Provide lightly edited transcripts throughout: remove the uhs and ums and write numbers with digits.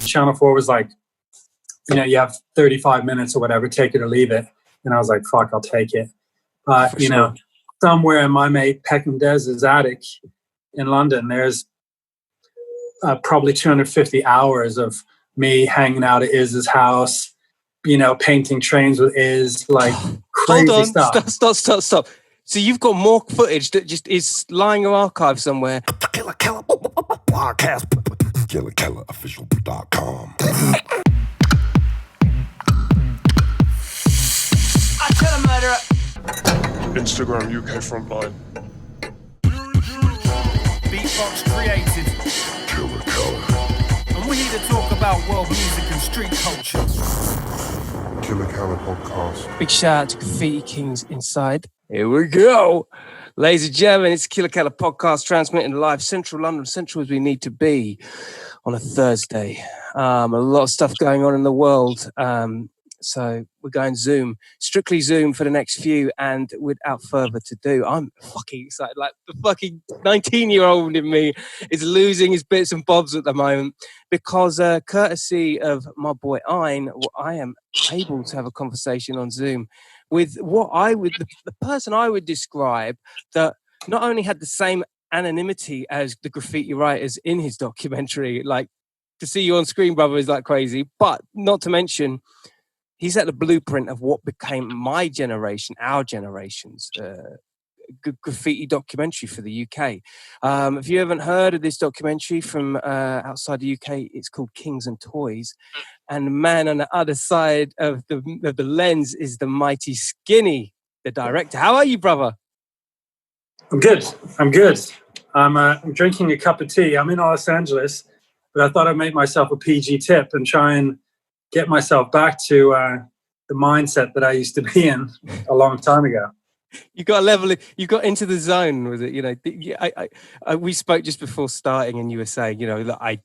Channel 4 was like, you have 35 minutes or whatever, take it or leave it. And I was like, fuck, I'll take it. But, somewhere in my mate Peckham Des's attic in London, there's probably 250 hours of me hanging out at Iz's house, painting trains with Iz, like crazy Hold on, stuff. Stop. So you've got more footage that just is lying in archive somewhere. Killer podcast. KillerKellerOfficial.com. I kill a murderer. Instagram UK Frontline. Beatbox created. Killer Keller. And we're here to talk about world music and street culture. Killer Keller podcast. Big shout out to Graffiti Kings inside. Here we go. Ladies and gentlemen, it's Killer Keller podcast transmitting live Central London, central as we need to be on a Thursday. A lot of stuff going on in the world. So we're going Zoom, strictly Zoom for the next few. And without further ado, I'm fucking excited. Like the fucking 19-year-old in me is losing his bits and bobs at the moment because courtesy of my boy Ein, I am able to have a conversation on Zoom with the person I would describe that not only had the same anonymity as the graffiti writers in his documentary, like to see you on screen, brother, is like crazy, but not to mention he's at the blueprint of what became my generation, our generation's graffiti documentary for the UK. If you haven't heard of this documentary from outside the UK, it's called Kings and Toys. And the man on the other side of the lens is the mighty Skiny, the director. How are you, brother? I'm good. I'm drinking a cup of tea. I'm in Los Angeles, but I thought I'd make myself a PG tip and try and get myself back to the mindset that I used to be in a long time ago. You got a level. You got into the zone, was it? We spoke just before starting, and you were saying, that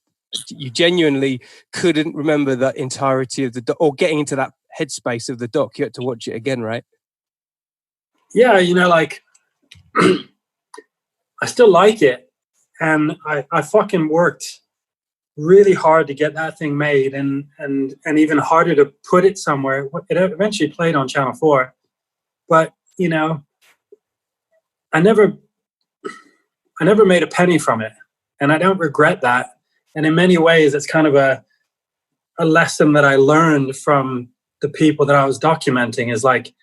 you genuinely couldn't remember the entirety of the doc, or getting into that headspace of the doc. You had to watch it again, right? Yeah, I still like it, and I fucking worked really hard to get that thing made, and even harder to put it somewhere. It eventually played on Channel 4, but I never made a penny from it, and I don't regret that. And in many ways, it's kind of a lesson that I learned from the people that I was documenting, is like,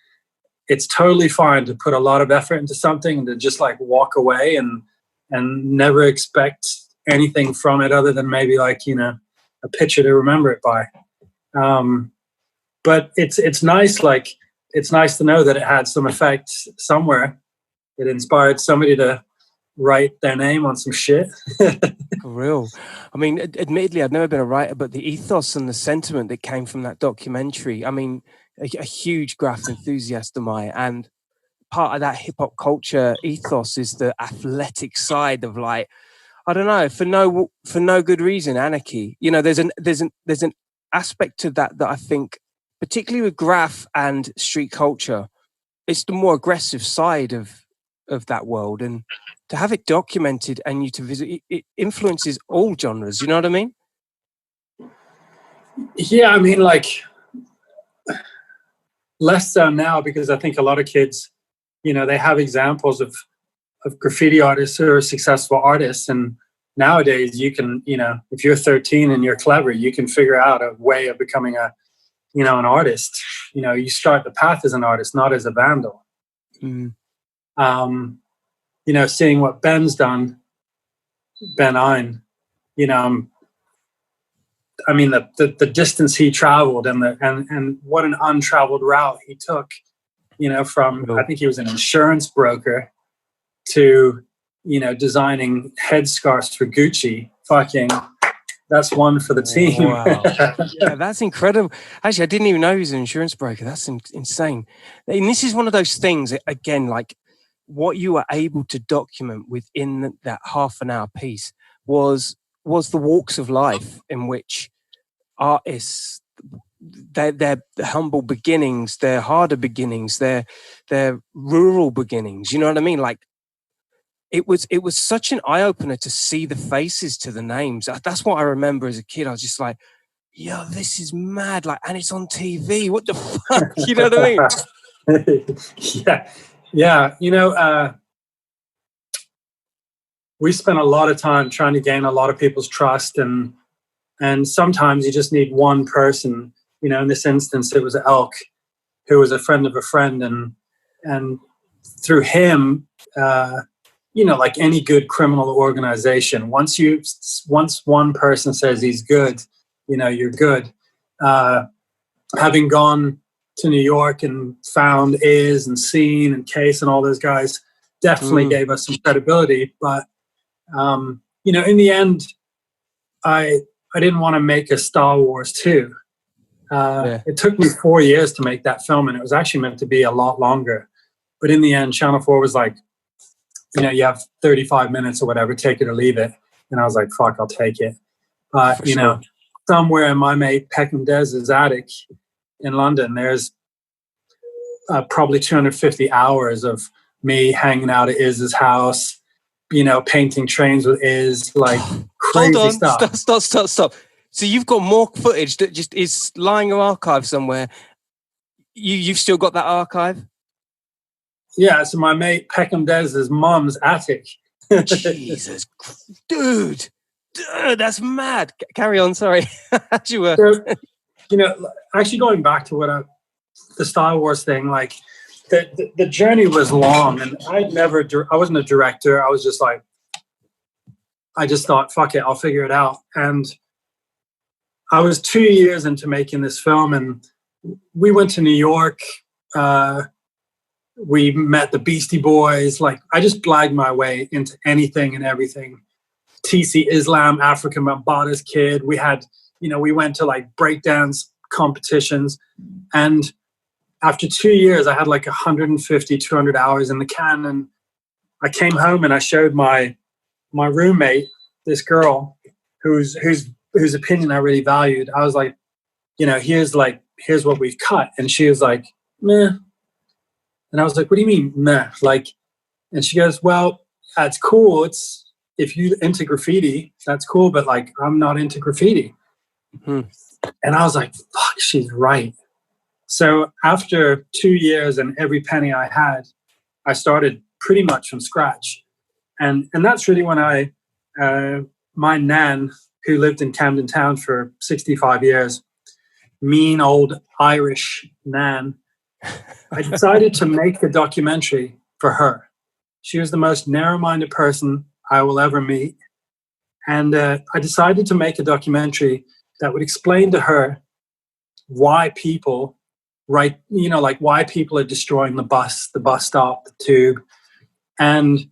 it's totally fine to put a lot of effort into something and to just like walk away and never expect anything from it other than maybe like, a picture to remember it by. But it's nice. Like, it's nice to know that it had some effect somewhere. It inspired somebody to write their name on some shit. For real. I mean, admittedly, I've never been a writer, but the ethos and the sentiment that came from that documentary, I mean, a huge graph enthusiast am I, and part of that hip hop culture ethos is the athletic side of, like, I don't know, for no good reason, anarchy. There's an aspect to that I think, particularly with graph and street culture, it's the more aggressive side of that world, and to have it documented and you to visit it influences all genres. You know what I mean? Yeah, I mean, like, less so now, because I think a lot of kids, they have examples of graffiti artists who are successful artists, and nowadays you can, if you're 13 and you're clever, you can figure out a way of becoming an artist. You start the path as an artist, not as a vandal. Mm. Seeing what Ben's done, Ben Ein, I mean, the distance he traveled and what an untraveled route he took, from, I think he was an insurance broker to, designing headscarves for Gucci. Fucking, that's one for the team. Wow. Yeah, that's incredible. Actually, I didn't even know he was an insurance broker. That's insane. And this is one of those things, again, like what you were able to document within that half an hour piece was the walks of life in which artists, their humble beginnings, their harder beginnings, their rural beginnings. You know what I mean? Like, it was such an eye opener to see the faces to the names. That's what I remember as a kid. I was just like, yo, this is mad. Like, and it's on TV. What the fuck? You know what I mean? Yeah. You know, we spent a lot of time trying to gain a lot of people's trust, and sometimes you just need one person. You know, in this instance, it was Elk, who was a friend of a friend, and through him, you know, like any good criminal organization, once one person says he's good, you know, you're good. Having gone to New York and found Iz and Scene and Case and all those guys definitely gave us some credibility. But you know, in the end, I didn't want to make a Star Wars 2. It took me 4 years to make that film, and it was actually meant to be a lot longer. But in the end, Channel 4 was like, you know, you have 35 minutes or whatever, take it or leave it. And I was like, fuck, I'll take it. But, you know, somewhere in my mate Peckham Dez's attic in London, there's probably 250 hours of me hanging out at Iz's house, you know, painting trains with Iz, like crazy stuff. Stop. So you've got more footage that just is lying in an archive somewhere. You've still got that archive? Yeah, so my mate Peckham Dez's mum's attic. Jesus, dude, that's mad. Carry on, sorry. As you were. So, you know, actually going back to the Star Wars thing, like the journey was long, and I wasn't a director. I was just like, I just thought, fuck it, I'll figure it out. And I was 2 years into making this film, and we went to New York. We met the Beastie Boys. Like, I just blagged my way into anything and everything. TC Islam, African Bambaatas kid. We had, you know, we went to like breakdance competitions. And after 2 years, I had like 150, 200 hours in the can. And I came home and I showed my roommate, this girl whose opinion I really valued. I was like, you know, here's what we've cut. And she was like, meh. And I was like, what do you mean, meh? Like, and she goes, well, that's cool. It's, if you're into graffiti, that's cool. But like, I'm not into graffiti. And I was like, fuck, she's right. So after 2 years and every penny I had, I started pretty much from scratch. And that's really when my nan, who lived in Camden Town for 65 years, mean old Irish nan, I decided to make a documentary for her. She was the most narrow-minded person I will ever meet. And I decided to make a documentary that would explain to her why people, right, you know, like why people are destroying the bus stop, the tube. And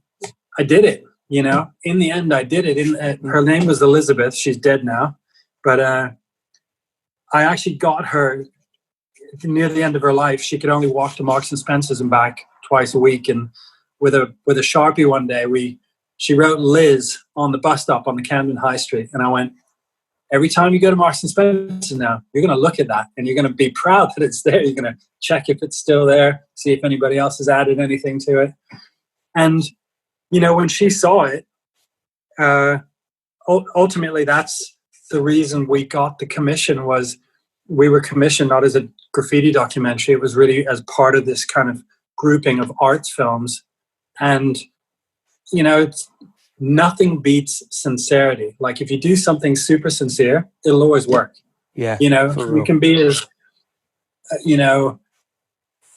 I did it, you know. In the end, I did it. Her name was Elizabeth. She's dead now. But I actually got her near the end of her life. She could only walk to Marks and Spencer's and back twice a week. And with a Sharpie one day, she wrote Liz on the bus stop on the Camden High Street. And I went, every time you go to Marks and Spencer's now, you're going to look at that and you're going to be proud that it's there. You're going to check if it's still there, see if anybody else has added anything to it. And, you know, when she saw it, ultimately that's the reason we got the commission. Was we were commissioned not as a graffiti documentary. It was really as part of this kind of grouping of arts films. And, you know, nothing beats sincerity. Like, if you do something super sincere, it'll always work. Yeah. You know, you can be as, you know,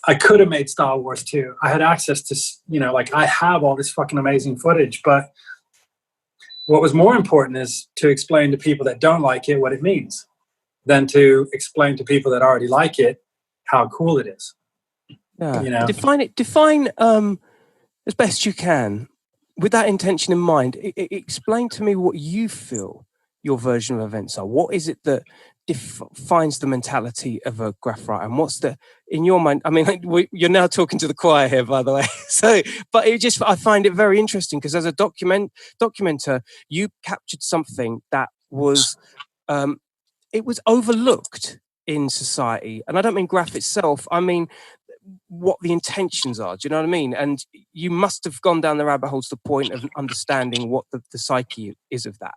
I could have made Star Wars 2. I had access to, you know, like I have all this fucking amazing footage. But what was more important is to explain to people that don't like it what it means, than to explain to people that already like it how cool it is. Yeah. You know? Define as best you can, with that intention in mind. Explain to me what you feel your version of events are. What is it that defines the mentality of a graph writer? And what's in your mind? I mean, you're now talking to the choir here, by the way. So, but I find it very interesting because as a documenter, you captured something that was, it was overlooked in society. And I don't mean graph itself. I mean what the intentions are. Do you know what I mean? And you must have gone down the rabbit hole to the point of understanding what the psyche is of that.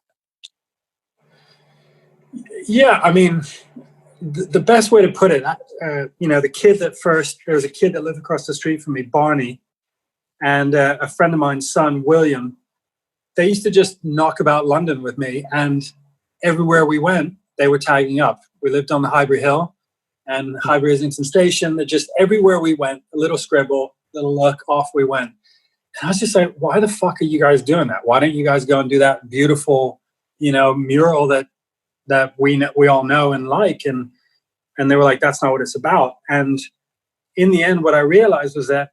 Yeah, I mean, the best way to put it, you know, there was a kid that lived across the street from me, Barney, and a friend of mine's son, William. They used to just knock about London with me, and everywhere we went, they were tagging up. We lived on the Highbury Hill and Highbury Islington Station. That just everywhere we went, a little scribble, little look, off we went. And I was just like, why the fuck are you guys doing that? Why don't you guys go and do that beautiful, you know, mural that we all know and like? And they were like, that's not what it's about. And in the end, what I realized was that,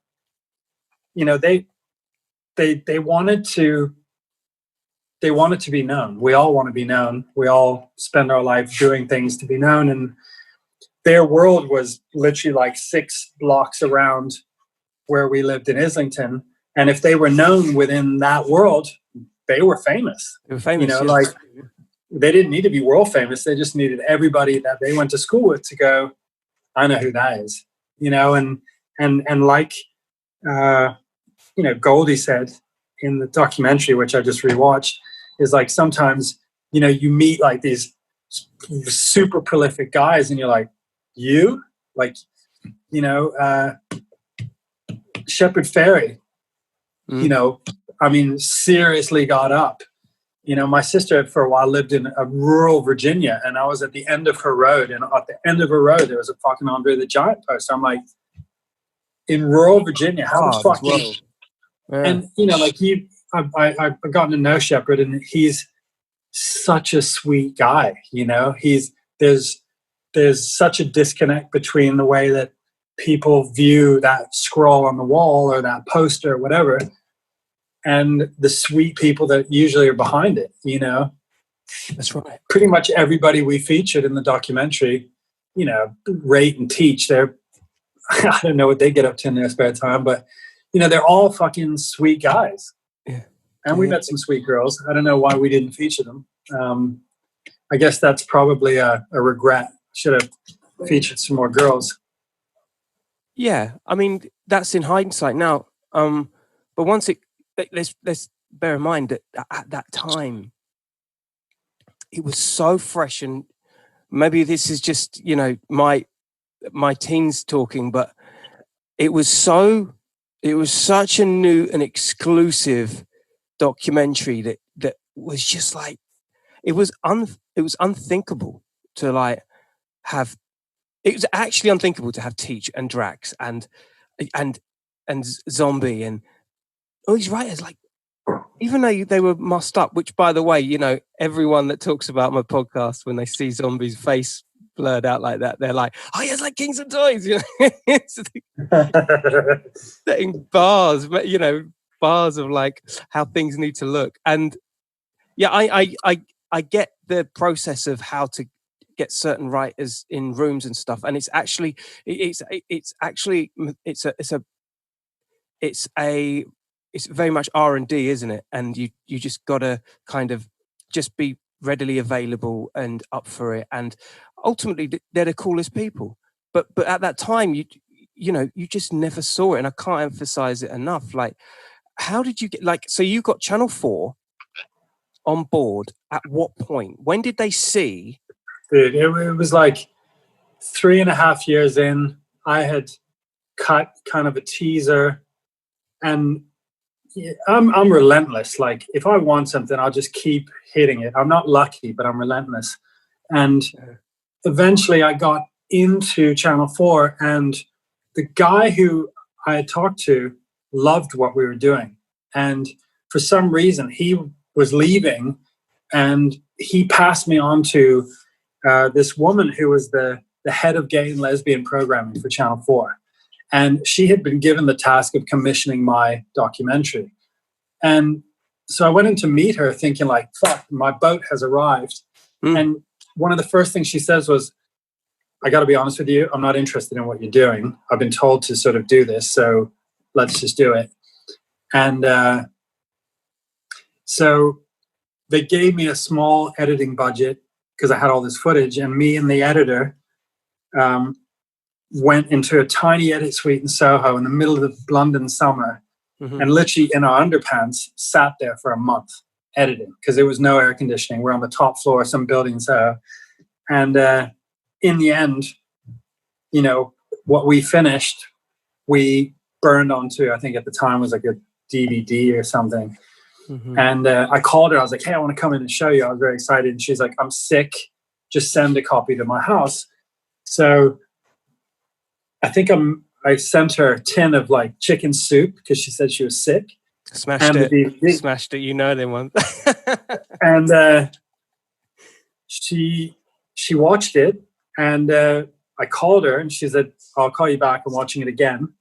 you know, they wanted to be known. We all want to be known. We all spend our life doing things to be known. And their world was literally like 6 blocks around where we lived in Islington. And if they were known within that world, they were famous. They were famous. You know, yeah. like they didn't need to be world famous. They just needed everybody that they went to school with to go, I know who that is. You know, and like, you know, Goldie said in the documentary, which I just rewatched, is like sometimes, you know, you meet like these super prolific guys and you're like, you? Like, you know, Shepard Fairey, you know, I mean, seriously got up. You know, my sister for a while lived in a rural Virginia, and I was at the end of her road, and at the end of her road there was a fucking Andre the Giant poster. I'm like, in rural Virginia, how the fuck? Well. Yeah. And you know, like I've gotten to know Shepard, and he's such a sweet guy. You know, there's such a disconnect between the way that people view that scroll on the wall or that poster or whatever, and the sweet people that usually are behind it. You know, that's right. Pretty much everybody we featured in the documentary, you know, rate and teach. They're I don't know what they get up to in their spare time, but you know, they're all fucking sweet guys. Yeah. And we met some sweet girls. I don't know why we didn't feature them. I guess that's probably a regret. Should have featured some more girls. Yeah, I mean, that's in hindsight now. But once let's bear in mind that at that time, it was so fresh, and maybe this is just, you know, my teens talking, but it was such a new and exclusive documentary that was just like, it was unthinkable to like have. It was actually unthinkable to have Teach and Drax and Zombie and all these writers, like, even though they were mussed up, which, by the way, you know, everyone that talks about my podcast, when they see Zombie's face blurred out like that, they're like, oh, yeah, it's like Kings of Toys, you know. Setting bars, you know, bars of like how things need to look. And yeah, I get the process of how to get certain writers in rooms and stuff, and it's very much R&D, isn't it? And you just gotta kind of just be readily available and up for it, and ultimately they're the coolest people. But at that time, you know, you just never saw it, and I can't emphasize it enough. Like, how did you get, like, so you got Channel 4 on board at what point? When did they see? Dude, it was like 3.5 years in. I had cut kind of a teaser, and I'm relentless. Like, if I want something, I'll just keep hitting it. I'm not lucky, but I'm relentless. And eventually I got into Channel 4, and the guy who I had talked to loved what we were doing. And for some reason, he was leaving, and he passed me on to this woman who was the head of gay and lesbian programming for Channel 4. And she had been given the task of commissioning my documentary. And so I went in to meet her thinking like, fuck, my boat has arrived. And one of the first things she says was, I got to be honest with you, I'm not interested in what you're doing. I've been told to sort of do this, so let's just do it. And so they gave me a small editing budget because I had all this footage, and me and the editor went into a tiny edit suite in Soho in the middle of the London summer, and literally in our underpants sat there for a month editing because there was no air conditioning. We're on the top floor of some building in Soho. And in the end, you know, what we finished, we burned onto, I think at the time was like a DVD or something. Mm-hmm. And I called her. I was like, hey, I want to come in and show you. I was very excited. And she's like, I'm sick. Just send a copy to my house. So I think I sent her a tin of like chicken soup because she said she was sick. Smashed it. You know them one. And she watched it, and I called her, and she said, I'll call you back. I'm watching it again.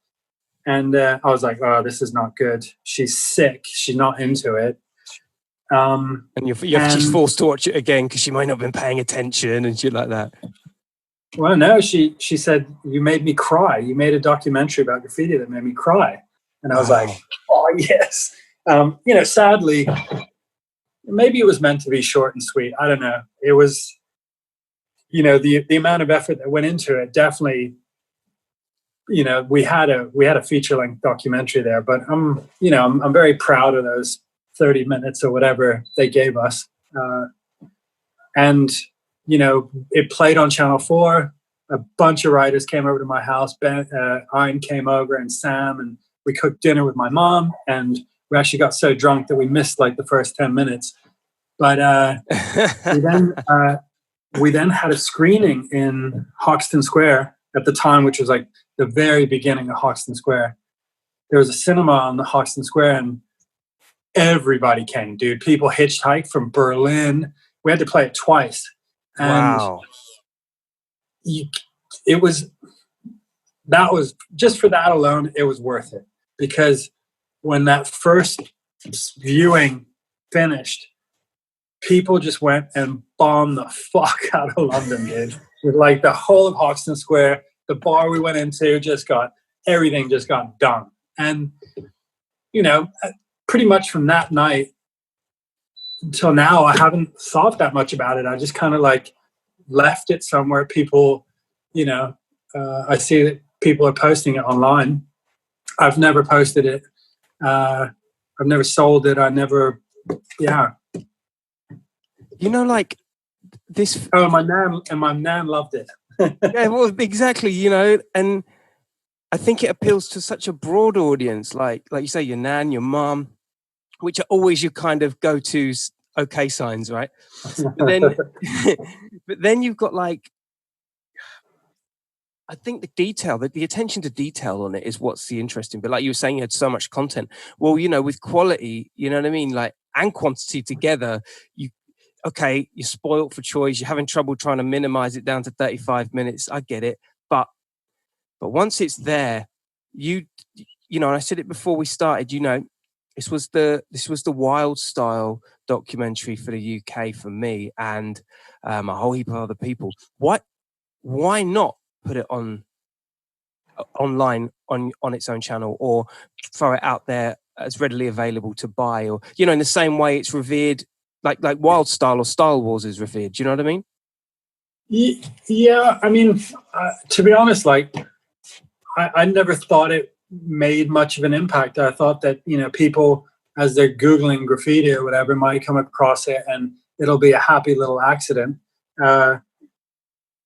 And I was like, oh, this is not good. She's sick. She's not into it. And she's forced to watch it again because she might not have been paying attention and shit like that. Well, no, she said, you made me cry. You made a documentary about graffiti that made me cry. And I was like, oh, yes. You know, sadly, maybe it was meant to be short and sweet. I don't know. It was, you know, the amount of effort that went into it definitely, you know, we had a feature-length documentary there, but I'm very proud of those 30 minutes or whatever they gave us. And, you know, it played on Channel 4. A bunch of writers came over to my house. Ian came over, and Sam, and we cooked dinner with my mom, and we actually got so drunk that we missed like the first 10 minutes. But we then had a screening in Hoxton Square at the time, which was like the very beginning of Hoxton Square. There was a cinema on the Hoxton Square, and everybody came, dude. People hitchhiked from Berlin. We had to play it twice. And wow. That was just for that alone, it was worth it. Because when that first viewing finished, people just went and bombed the fuck out of London, dude. With like the whole of Hoxton Square, the bar we went into everything just got done. And, you know, pretty much from that night until now, I haven't thought that much about it. I just kind of like left it somewhere. People, you know, I see that people are posting it online. I've never posted it. I've never sold it. Yeah. You know, like this. Oh, my nan loved it. Yeah, well, exactly. You know, and I think it appeals to such a broad audience, like you say, your nan, your mum, which are always your kind of go-to okay signs, right? But then you've got like, I think the attention to detail on it is what's the interesting. But like you were saying, you had so much content. Well, you know, with quality, you know what I mean, like, and quantity together, you're spoiled for choice. You're having trouble trying to minimize it down to 35 minutes. I get it, but once it's there, you know, and I said it before we started. You know, this was the Wild Style documentary for the UK for me and a whole heap of other people. Why not put it online on its own channel, or throw it out there as readily available to buy, or, you know, in the same way it's revered, like Wild Style or Style Wars is revered. Do you know what I mean? Yeah, I mean, to be honest, like I never thought it made much of an impact. I thought that, you know, people, as they're Googling graffiti or whatever, might come across it and it'll be a happy little accident.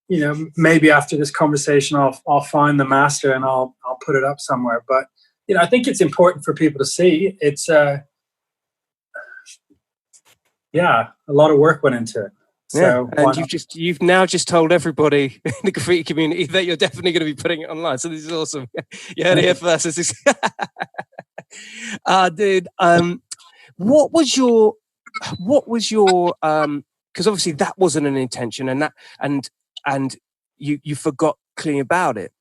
You know, maybe after this conversation, I'll find the master and I'll put it up somewhere. But, you know, I think it's important for people to see. It's a lot of work went into it. So, and you've now just told everybody in the graffiti community that you're definitely going to be putting it online. So this is awesome. You heard it here first. Dude, what was your because obviously that wasn't an intention, and you forgot clean about it.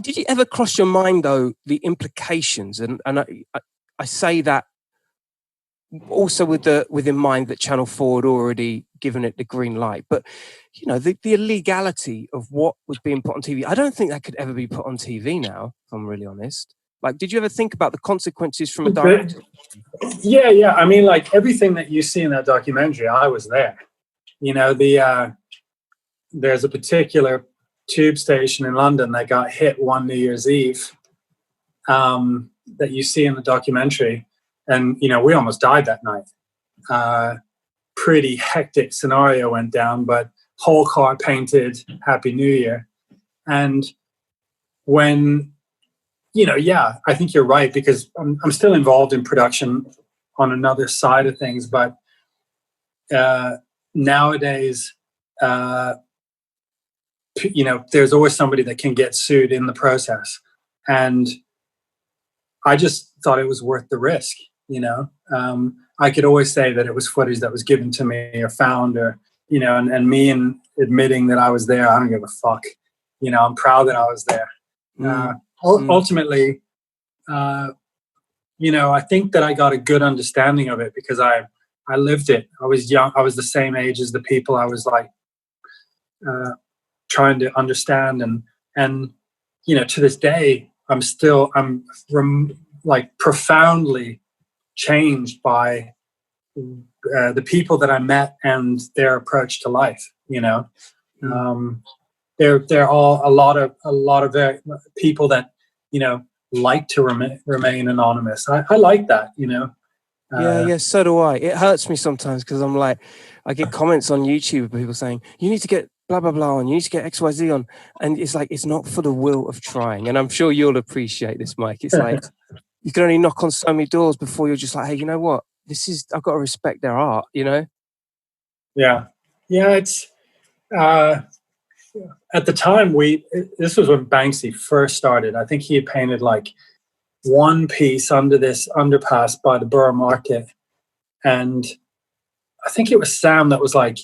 Did you ever cross your mind though the implications? And I say that also with in mind that Channel 4 had already given it the green light, but, you know, the illegality of what was being put on TV. I don't think that could ever be put on TV now, if I'm really honest. Like, did you ever think about the consequences from a director? Yeah. I mean, like, everything that you see in that documentary, I was there. You know, there's a particular tube station in London that got hit one New Year's Eve that you see in the documentary. And, you know, we almost died that night. Pretty hectic scenario went down, but whole car painted, Happy New Year. And when, I think you're right, because I'm still involved in production on another side of things, but nowadays, there's always somebody that can get sued in the process. And I just thought it was worth the risk, I could always say that it was footage that was given to me or found, or, and me and admitting that I was there, I don't give a fuck. I'm proud that I was there. Ultimately, I think that I got a good understanding of it because I lived it. I was young. I was the same age as the people I was like trying to understand. And to this day, I'm profoundly changed by the people that I met and their approach to life. They're all a lot of people that like to remain anonymous. I like that. Yeah, so do I. It hurts me sometimes because I'm like, I get comments on YouTube of people saying, you need to get blah, blah, blah on, you need to get XYZ on. And it's like, it's not for the will of trying. And I'm sure you'll appreciate this, Mike. It's like, you can only knock on so many doors before you're just like, hey, you know what? I've got to respect their art, Yeah. Yeah, it's, at the time this was when Banksy first started. I think he had painted like one piece under this underpass by the Borough Market. And I think it was Sam that was like,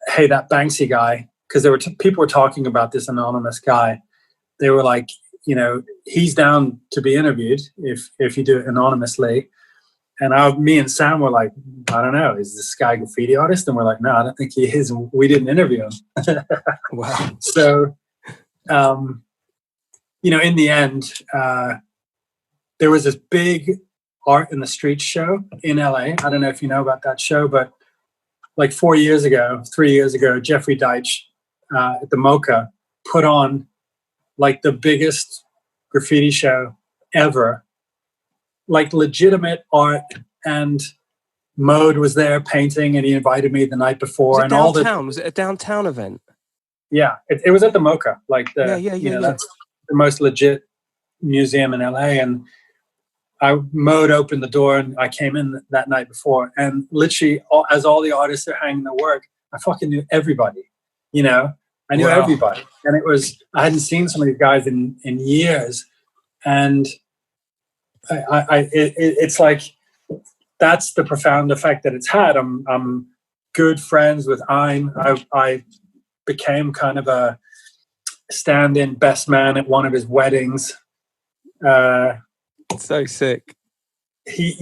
hey, that Banksy guy, because there were people were talking about this anonymous guy. They were like, he's down to be interviewed if you do it anonymously. And me and Sam were like, I don't know, is this guy a graffiti artist? And we're like, no, I don't think he is. And we didn't interview him. Wow. So, in the end, there was this big art in the street show in LA. I don't know if you know about that show, but like 3 years ago, Jeffrey Deitch at the Mocha put on like the biggest graffiti show ever, like legitimate art, and Mode was there painting, and he invited me the night before. Was it a downtown event? Yeah, it was at the Mocha, like that's the most legit museum in LA. And Mode opened the door, and I came in that night before, and literally, as all the artists are hanging their work, I fucking knew everybody. I knew everybody, and I hadn't seen some of these guys in years, and it's like that's the profound effect that it's had. I'm good friends with Ein. I became kind of a stand-in best man at one of his weddings. So sick. He,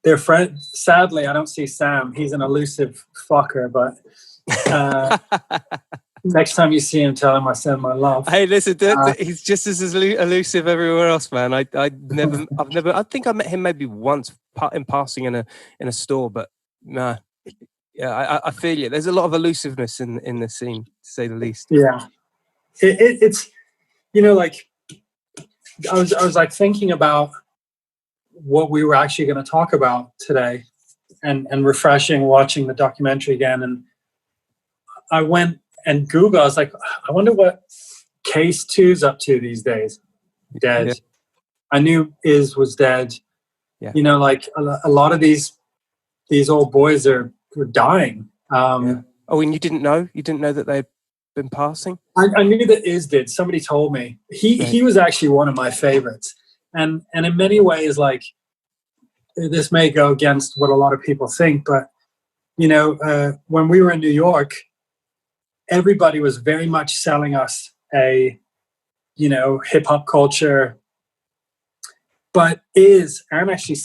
their friend. Sadly, I don't see Sam. He's an elusive fucker, but next time you see him, tell him I send my love. Hey, listen, he's just as elusive everywhere else, man. I think I met him maybe once in passing in a store, but nah. Yeah, I feel you. There's a lot of elusiveness in the scene, to say the least. Yeah, it's like I was like thinking about what we were actually going to talk about today, and watching the documentary again, and I went and Googled. I was like, I wonder what Case 2's up to these days. Dead. Yeah. I knew was dead. Yeah. Like a lot of these old boys were dying. Yeah. Oh, and you didn't know? You didn't know that they'd been passing? I knew that did. Somebody told me. He was actually one of my favorites. And in many ways, like, this may go against what a lot of people think, but, when we were in New York, everybody was very much selling us a, hip-hop culture. But and actually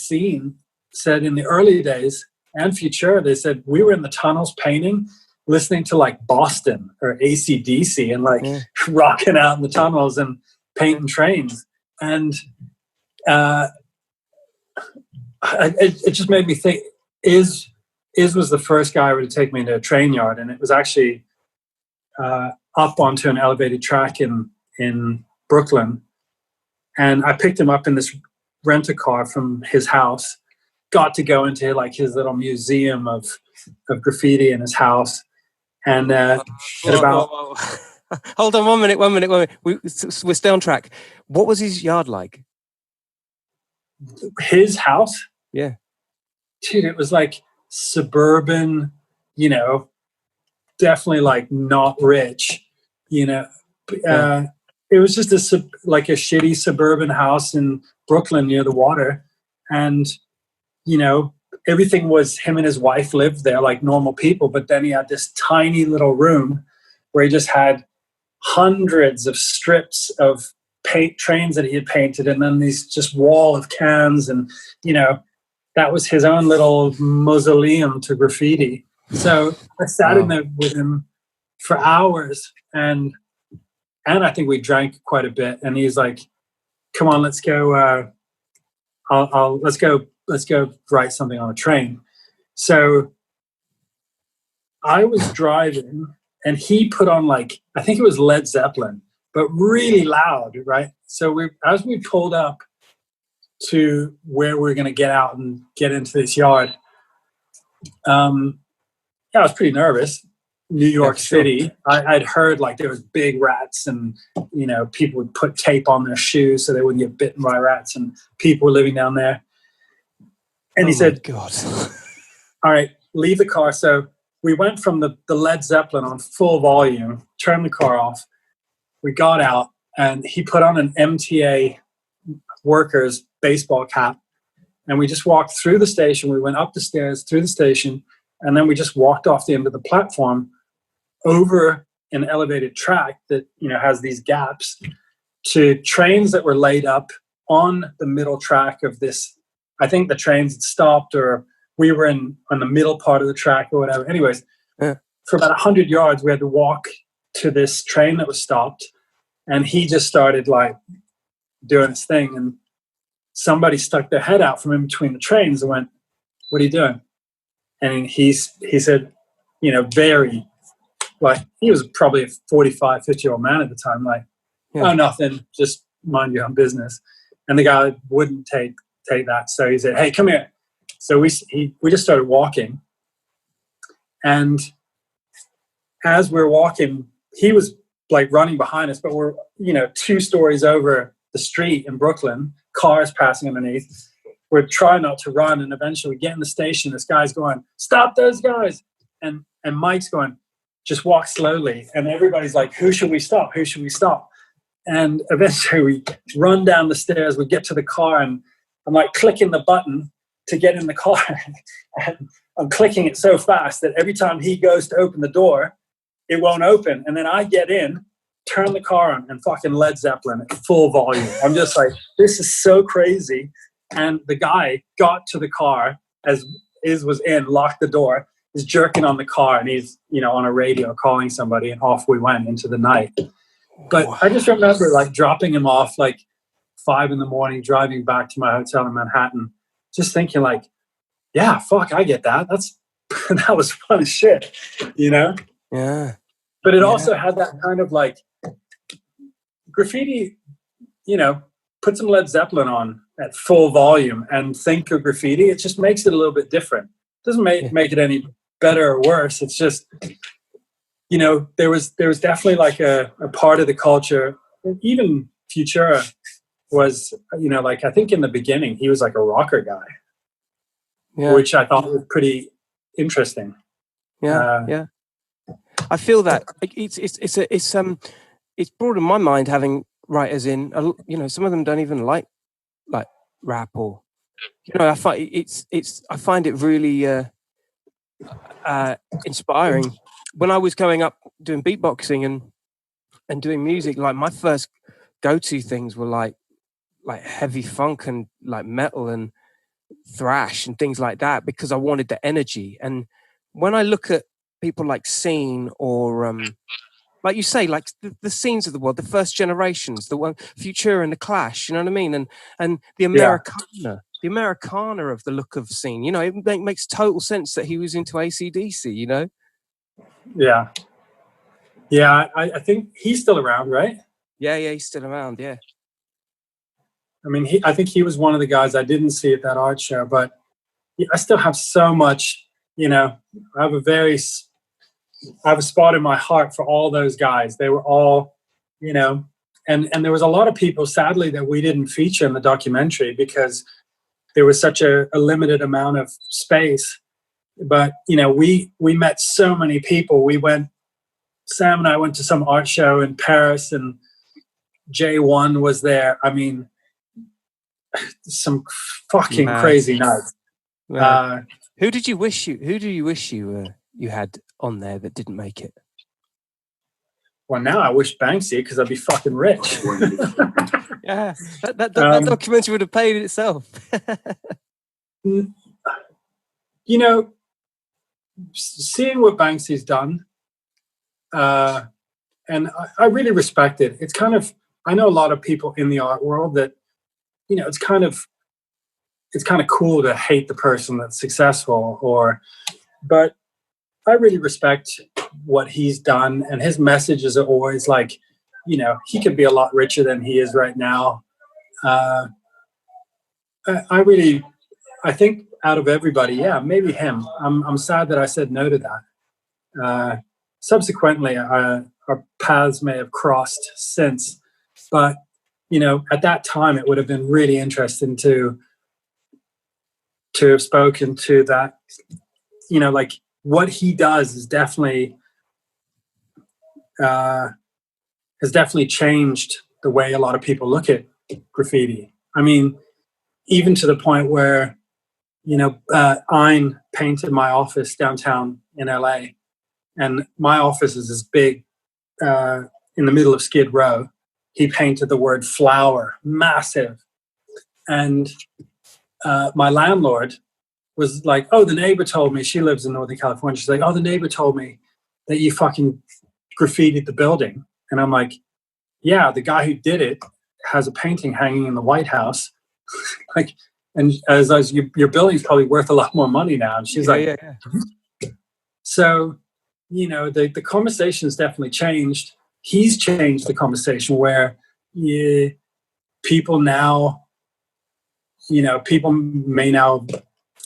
said in the early days, and Future, they said we were in the tunnels painting, listening to like Boston or AC/DC and rocking out in the tunnels and painting trains. And it just made me think, Iz was the first guy to take me into a train yard, and it was actually up onto an elevated track in Brooklyn. And I picked him up in this rent-a-car from his house, got to go into like his little museum of graffiti in his house. And at about Whoa. Hold on 1 minute. We're still on track. What was his yard like? his house, Yeah. dude, it was like suburban, definitely like not rich, you know. It was just like a shitty suburban house in Brooklyn near the water, and everything was him and his wife lived there like normal people. But then he had this tiny little room where he just had hundreds of strips of paint trains that he had painted, and then these just wall of cans, and that was his own little mausoleum to graffiti. So I sat in there with him for hours, and I think we drank quite a bit. And he's like, "Come on, let's go. Let's go write something on a train." So I was driving, and he put on I think it was Led Zeppelin, but really loud, right? So as we pulled up to where we were going to get out and get into this yard, I was pretty nervous. New York City. I'd heard there was big rats, and people would put tape on their shoes so they wouldn't get bitten by rats, and people were living down there. And he said, "God, all right, leave the car." So we went from the Led Zeppelin on full volume, turned the car off. We got out, and he put on an MTA worker's baseball cap, and we just walked through the station. We went up the stairs through the station, and then we just walked off the end of the platform over an elevated track that has these gaps to trains that were laid up on the middle track of this. I think the trains had stopped, or we were on the middle part of the track or whatever. Anyways, for about 100 yards, we had to walk to this train that was stopped, and he just started doing his thing, and somebody stuck their head out from in between the trains and went, "What are you doing?" And he said, very, he was probably a 45, 50-year-old man at the time, "Oh, nothing, just mind your own business." And the guy wouldn't take that. So he said, "Hey, come here." So we just started walking. And as we're walking, he was running behind us, but we're, 2 stories over the street in Brooklyn, cars passing underneath. We're trying not to run, and eventually we get in the station. This guy's going, "Stop those guys." And Mike's going, "Just walk slowly." And everybody's like, "Who should we stop? Who should we stop?" And eventually we run down the stairs. We get to the car, and I'm clicking the button to get in the car. And I'm clicking it so fast that every time he goes to open the door, it won't open. And then I get in, turn the car on, and fucking Led Zeppelin at full volume. I'm just like, this is so crazy. And the guy got to the car as Iz was in, locked the door, is jerking on the car, and he's, on a radio calling somebody, and off we went into the night. But I just remember dropping him off 5 a.m, driving back to my hotel in Manhattan, just thinking yeah, fuck, I get that. That was fun as shit, Yeah. But it also had that kind of graffiti, put some Led Zeppelin on at full volume and think of graffiti. It just makes it a little bit different. It doesn't make it any better or worse. It's just, there was definitely a part of the culture. Even Futura was, I think in the beginning he was a rocker guy, which I thought was pretty interesting. I feel that it's broadened my mind having writers in. Some of them don't even like rap, or I find it really inspiring. When I was going up doing beatboxing and doing music, my first go-to things were like heavy funk and metal and thrash and things like that, because I wanted the energy. And when I look at people like Scene, or like you say, the scenes of the world, the first generations, the one Futura and the Clash, you know what I mean, and the Americana. The Americana of the look of Scene, it makes total sense that he was into AC/DC, Yeah, I think he's still around, right? Yeah, he's still around, yeah. I mean, I think he was one of the guys I didn't see at that art show, but I still have so much, I have a very I have a spot in my heart for all those guys. They were all, you know, and there was a lot of people, sadly, that we didn't feature in the documentary because there was such a limited amount of space. But, you know, we met so many people. Sam and I went to some art show in Paris, and J1 was there. I mean, some fucking crazy nights. Who do you wish you had on there that didn't make it? Well, now I wish Banksy, because I'd be fucking rich. Yeah, that documentary would have paid itself. You know, seeing what Banksy's done, and I really respect it. It's kind of, I know a lot of people in the art world that, you know, it's kind of cool to hate the person that's successful, but I really respect what he's done, and his messages are always like, you know, he could be a lot richer than he is right now. I think out of everybody, yeah, maybe him. I'm sad that I said no to that. Subsequently, our paths may have crossed since, but you know, at that time, it would have been really interesting to have spoken to that. You know, like what he does is definitely has definitely changed the way a lot of people look at graffiti. I mean, even to the point where, you know, Ein painted my office downtown in LA, and my office is this big in the middle of Skid Row. He painted the word flower, massive. And my landlord was like, oh, the neighbor told me, she lives in Northern California. She's like, oh, the neighbor told me that you fucking graffitied the building. And I'm like, yeah, the guy who did it has a painting hanging in the White House. Like, and as your building's probably worth a lot more money now. And she's yeah. So, you know, the conversation's definitely changed. He's changed the conversation where people now, you know, people may now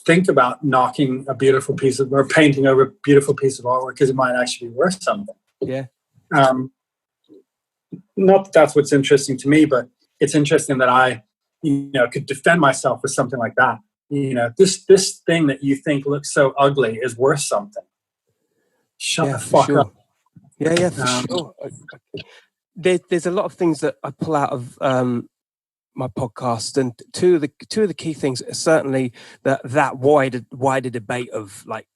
think about knocking a beautiful piece of, or painting over a beautiful piece of artwork because it might actually be worth something. Yeah. Not that that's what's interesting to me, but it's interesting that I, you know, could defend myself with something like that. You know, this thing that you think looks so ugly is worth something. Shut the fuck up. Yeah, for sure. There's a lot of things that I pull out of my podcast, and two of the key things are certainly that wider debate of like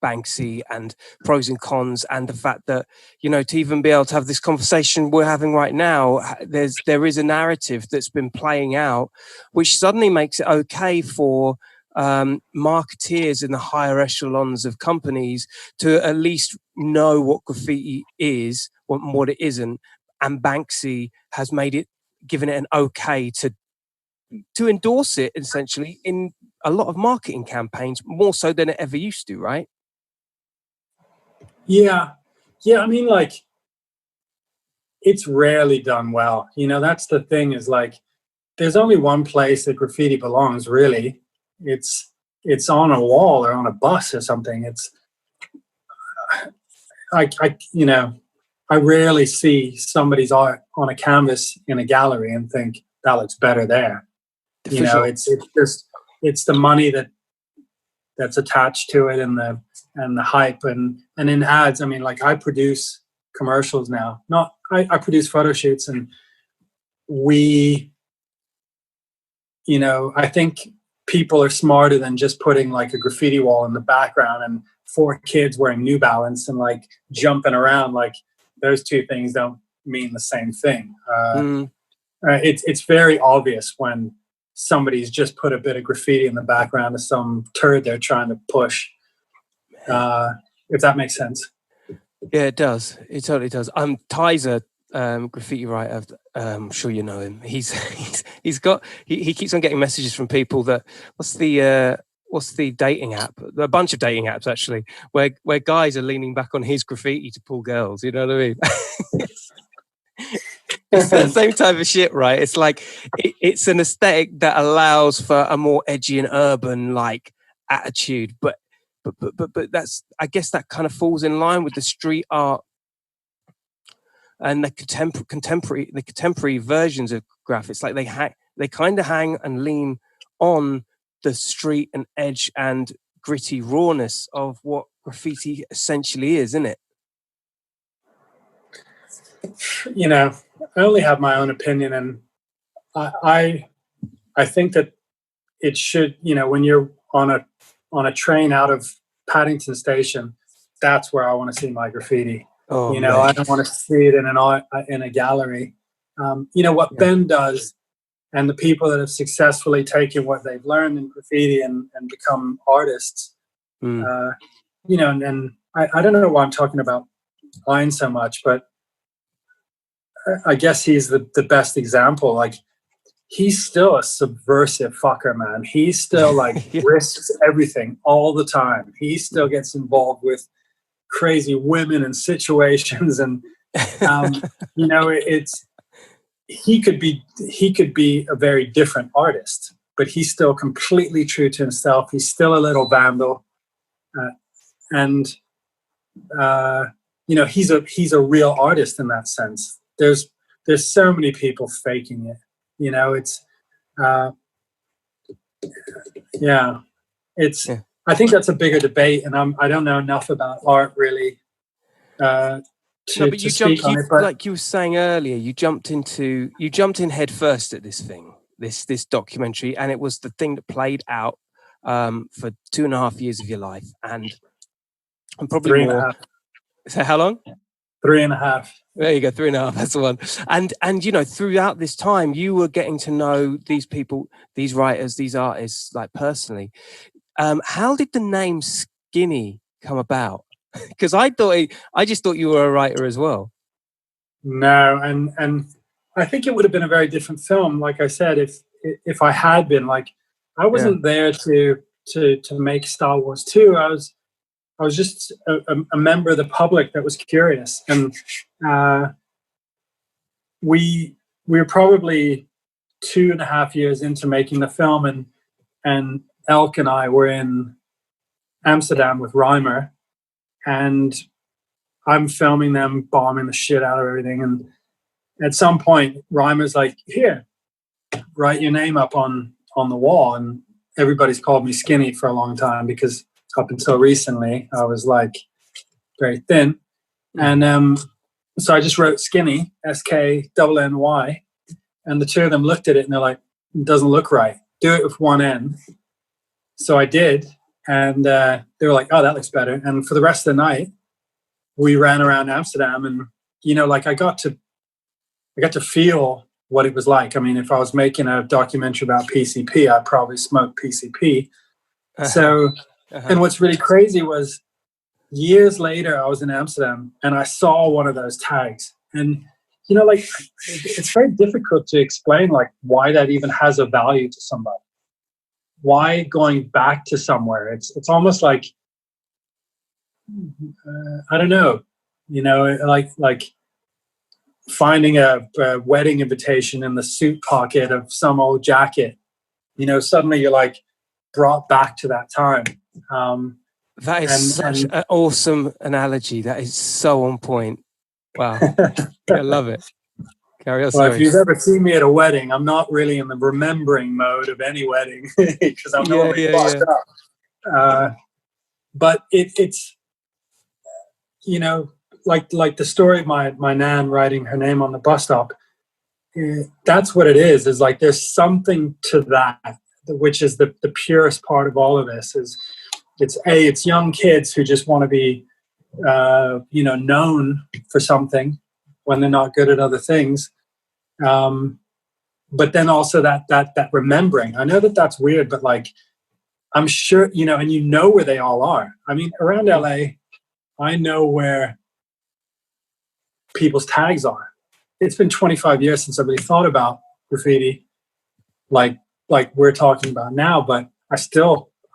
Banksy and pros and cons, and the fact that, you know, to even be able to have this conversation we're having right now, there is a narrative that's been playing out, which suddenly makes it okay for marketeers in the higher echelons of companies to at least know what graffiti is, what it isn't, and Banksy has given it an okay to endorse it essentially in a lot of marketing campaigns, more so than it ever used to, right? Yeah. I mean, like, it's rarely done well. You know, that's the thing, is like, there's only one place that graffiti belongs, really. It's on a wall or on a bus or something. It's you know, I rarely see somebody's art on a canvas in a gallery and think that looks better there. You know, it's the money that's attached to it, and the hype, and in ads. I mean, like, I produce commercials now. I produce photo shoots, and we, you know, I think people are smarter than just putting like a graffiti wall in the background and 4 kids wearing New Balance and like jumping around. Like, those two things don't mean the same thing. It's very obvious when somebody's just put a bit of graffiti in the background of some turd they're trying to push. If that makes sense. Yeah, it does. It totally does. Tizer, graffiti writer. I'm sure you know him. He keeps on getting messages from people that what's the dating app? A bunch of dating apps actually, where guys are leaning back on his graffiti to pull girls. You know what I mean? It's the same type of shit, right? It's like it's an aesthetic that allows for a more edgy and urban like attitude, but but that's, I guess that kind of falls in line with the street art and the contemporary versions of graphics. Like they kind of hang and lean on the street and edge and gritty rawness of what graffiti essentially is, isn't it? You know, I only have my own opinion, and I think that it should, you know, when you're on a train out of Paddington Station, that's where I want to see my graffiti. Oh, you know, man. I don't want to see it in a gallery. You know what Ben does, and the people that have successfully taken what they've learned in graffiti and become artists. You know, and I don't know why I'm talking about Line so much, but I guess he's the best example. Like, he's still a subversive fucker, man. He still like risks everything all the time. He still gets involved with crazy women and situations, and you know, he could be a very different artist, but he's still completely true to himself. He's still a little vandal, and you know, he's a real artist in that sense. There's so many people faking it. You know, it's I think that's a bigger debate, and I don't know enough about art really to speak on it. But like you were saying earlier, you jumped in head first at this thing, this documentary, and it was the thing that played out for 2.5 years of your life, and probably more. So how long? 3.5. There you go, 3.5. That's the one. And you know, throughout this time, you were getting to know these people, these writers, these artists, like personally. How did the name Skiny come about? Because I just thought you were a writer as well. No, and I think it would have been a very different film. Like I said, if I had been, like, I wasn't there to make Star Wars 2. I was just a member of the public that was curious, and we were probably 2.5 years into making the film, and Elk and I were in Amsterdam with Reimer, and I'm filming them bombing the shit out of everything. And at some point, Reimer's like, "Here, write your name up on the wall." And everybody's called me Skiny for a long time, because up until recently, I was like very thin. And so I just wrote Skiny, SKNNY. And the two of them looked at it and they're like, "It doesn't look right. Do it with one N." So I did. And they were like, "Oh, that looks better." And for the rest of the night, we ran around Amsterdam, and, you know, like I got to feel what it was like. I mean, if I was making a documentary about PCP, I'd probably smoke PCP. So, and what's really crazy was, years later, I was in Amsterdam and I saw one of those tags, and, you know, like, it's very difficult to explain, like, why that even has a value to somebody. Why going back to somewhere? It's almost like, I don't know, you know, like finding a wedding invitation in the suit pocket of some old jacket. You know, suddenly you're like brought back to that time. That is such an awesome analogy. That is so on point. Wow. I love it. Carry on. Well, if you've ever seen me at a wedding, I'm not really in the remembering mode of any wedding, because I'm normally fucked up. But it's, you know, like the story of my nan writing her name on the bus stop. That's what it is like, there's something to that, which is the purest part of all of this. It's young kids who just want to be, you know, known for something when they're not good at other things. But then also that remembering. I know that's weird, but, like, I'm sure, you know, and you know where they all are. I mean, around LA, I know where people's tags are. It's been 25 years since I really thought about graffiti like we're talking about now, but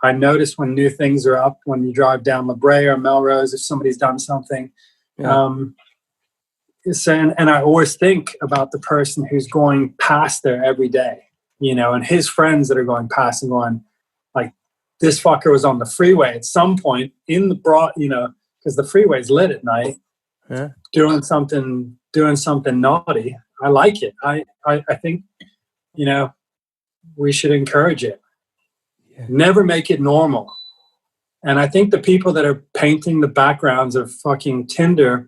I notice when new things are up, when you drive down La Brea or Melrose, if somebody's done something. And I always think about the person who's going past there every day, you know, and his friends that are going past and going, like, this fucker was on the freeway at some point in the broad, because the freeway's lit at night, doing something naughty. I like it. I think, we should encourage it. Yeah. Never make it normal. And I think the people that are painting the backgrounds of fucking Tinder,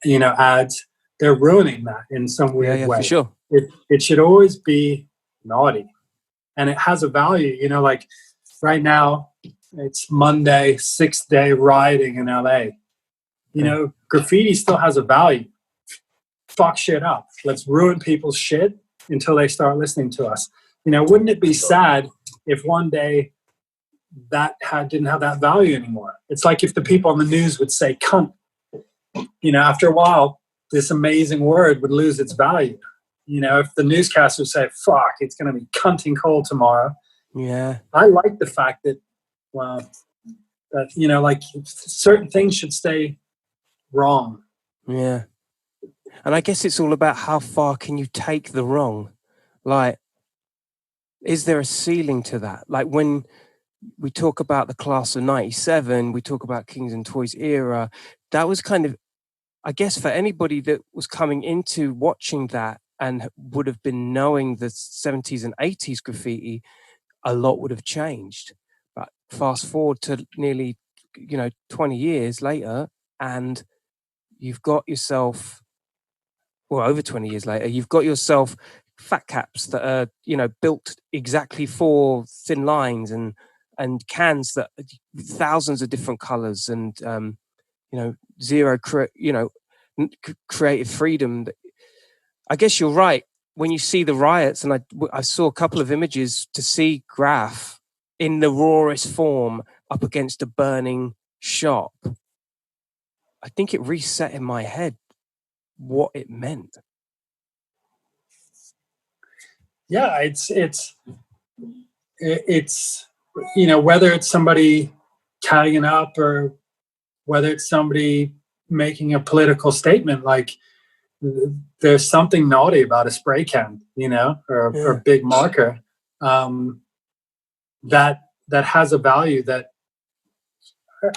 ads, they're ruining that in some weird way. For sure. It should always be naughty. And it has a value, like right now it's Monday, 6th day rioting in LA. Graffiti still has a value. Fuck shit up. Let's ruin people's shit until they start listening to us. Wouldn't it be sad if one day that didn't have that value anymore? It's like if the people on the news would say cunt. After a while, this amazing word would lose its value. If the newscaster would say, fuck, it's going to be cunting cold tomorrow. Yeah. I like the fact that, certain things should stay wrong. Yeah. And I guess it's all about how far can you take the wrong? Like, is there a ceiling to that? Like when we talk about the class of 97, we talk about Kings and Toys era, that was kind of, I guess for anybody that was coming into watching that and would have been knowing the 70s and 80s graffiti, a lot would have changed. But fast forward to nearly, 20 years later, and you've got yourself, over 20 years later, you've got yourself fat caps that are, built exactly for thin lines and cans that thousands of different colors and, zero, creative freedom. I guess you're right. When you see the riots, and I saw a couple of images to see Graph in the rawest form up against a burning shop, I think it reset in my head what it meant. Yeah, it's whether it's somebody tagging up or whether it's somebody making a political statement, like there's something naughty about a spray can, or a big marker that has a value that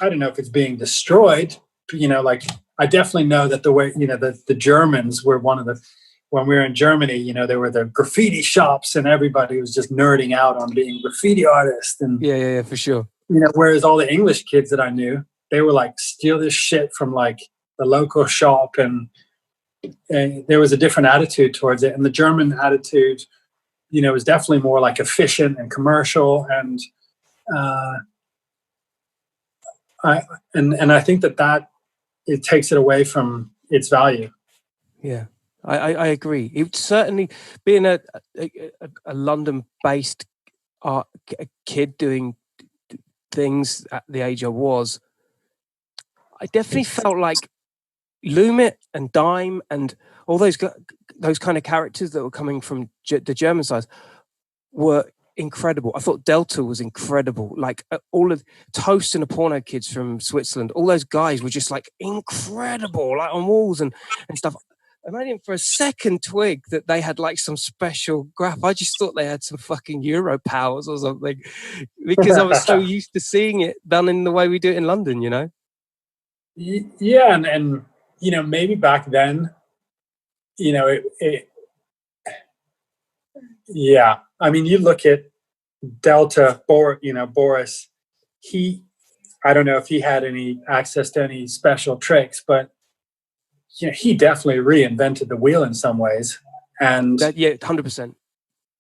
I don't know if it's being destroyed. I definitely know that the way the Germans were when we were in Germany, there were the graffiti shops and everybody was just nerding out on being graffiti artists. And yeah, for sure. Whereas all the English kids that I knew, they were like, steal this shit from like the local shop, and there was a different attitude towards it. And the German attitude, was definitely more like efficient and commercial. And I think that it takes it away from its value. Yeah. I agree. It certainly, being a London-based art kid doing things at the age I was, I definitely felt like Lumit and Dime and all those kind of characters that were coming from the German side were incredible. I thought Delta was incredible. Like all of Toast and the Porno Kids from Switzerland, all those guys were just like incredible, like on walls and stuff. And I didn't for a second twig that they had like some special graph. I just thought they had some fucking Euro powers or something, because I was so used to seeing it done in the way we do it in London, Yeah, and maybe back then, yeah. I mean, you look at Delta, Boris. I don't know if he had any access to any special tricks, but he definitely reinvented the wheel in some ways. And 100%.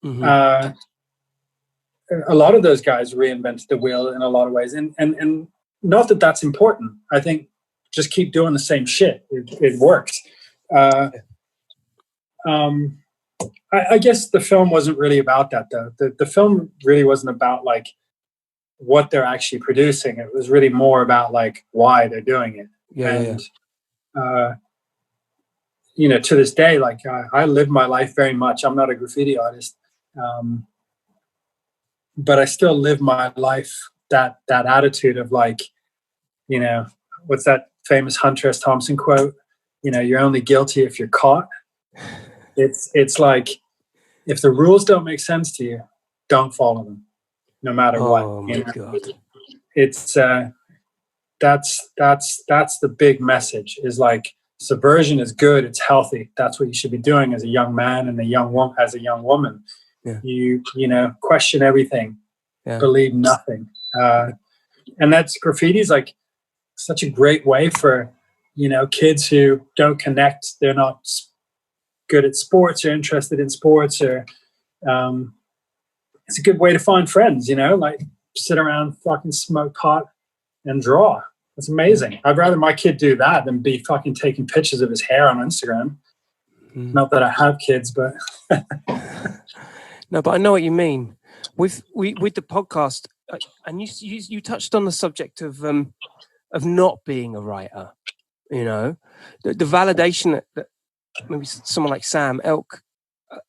Mm-hmm. A lot of those guys reinvented the wheel in a lot of ways, and not that that's important. I think just keep doing the same shit. It works. I guess the film wasn't really about that, though. The film really wasn't about like what they're actually producing. It was really more about like why they're doing it. To this day, like I live my life very much. I'm not a graffiti artist, but I still live my life that attitude of like, what's that famous Hunter S. Thompson quote? You're only guilty if you're caught. It's like, if the rules don't make sense to you, don't follow them. no matter Oh what. my You know? God. It's that's the big message, is like subversion is good, it's healthy. That's what you should be doing as a young man and as a young woman. Yeah. You know, question everything, Yeah. believe nothing. And that's graffiti's like such a great way for, you know, kids who don't connect, they're not good at sports or interested in sports, or it's a good way to find friends, you know, like sit around, fucking smoke pot and draw. It's amazing. I'd rather my kid do that than be fucking taking pictures of his hair on Instagram. Not that I have kids, but no, but I know what you mean with the podcast. And you touched on the subject of not being a writer. You know, the validation that maybe someone like Sam Elk,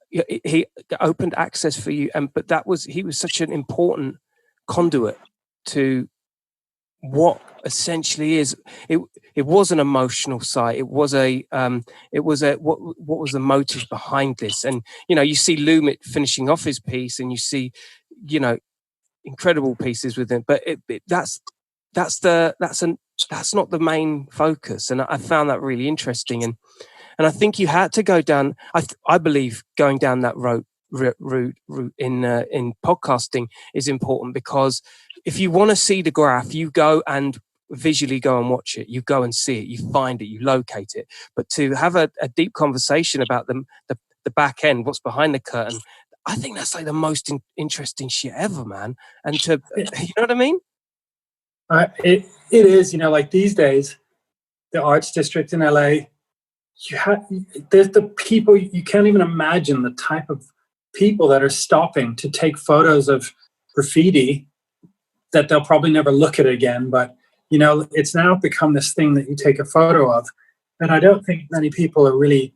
he opened access for you, but he was such an important conduit to what essentially is it was an emotional site. It was what was the motive behind this? And you know, you see Lumit finishing off his piece, and you see, you know, incredible pieces with him, but that's not the main focus. And I found that really interesting, and I think you had to go down. I believe going down that route in podcasting is important, because if you want to see the graph, you go and visually go and watch it. You go and see it. You find it. You locate it. But to have a deep conversation about the back end, what's behind the curtain, I think that's like the most interesting shit ever, man. And you know what I mean? It is, you know, like these days, the arts district in LA, there's the people, you can't even imagine the type of people that are stopping to take photos of graffiti that they'll probably never look at again. But, you know, it's now become this thing that you take a photo of. And I don't think many people are really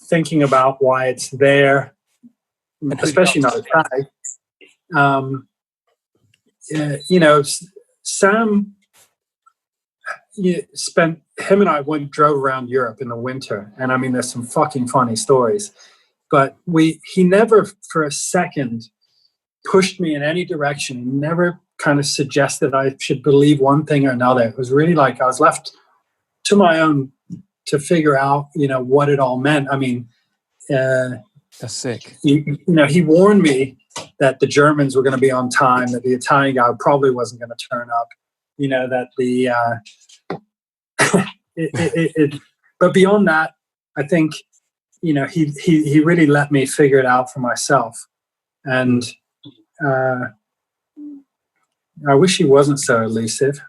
thinking about why it's there, especially not a tag. You know, Sam him and I drove around Europe in the winter, and I mean, there's some fucking funny stories, but he never for a second pushed me in any direction. He never kind of suggested I should believe one thing or another. It was really like I was left to my own to figure out, you know, what it all meant. I mean, that's sick. You know, he warned me that the Germans were going to be on time, that the Italian guy probably wasn't going to turn up, you know, that the but beyond that, I think, you know, he really let me figure it out for myself. And I wish he wasn't so elusive.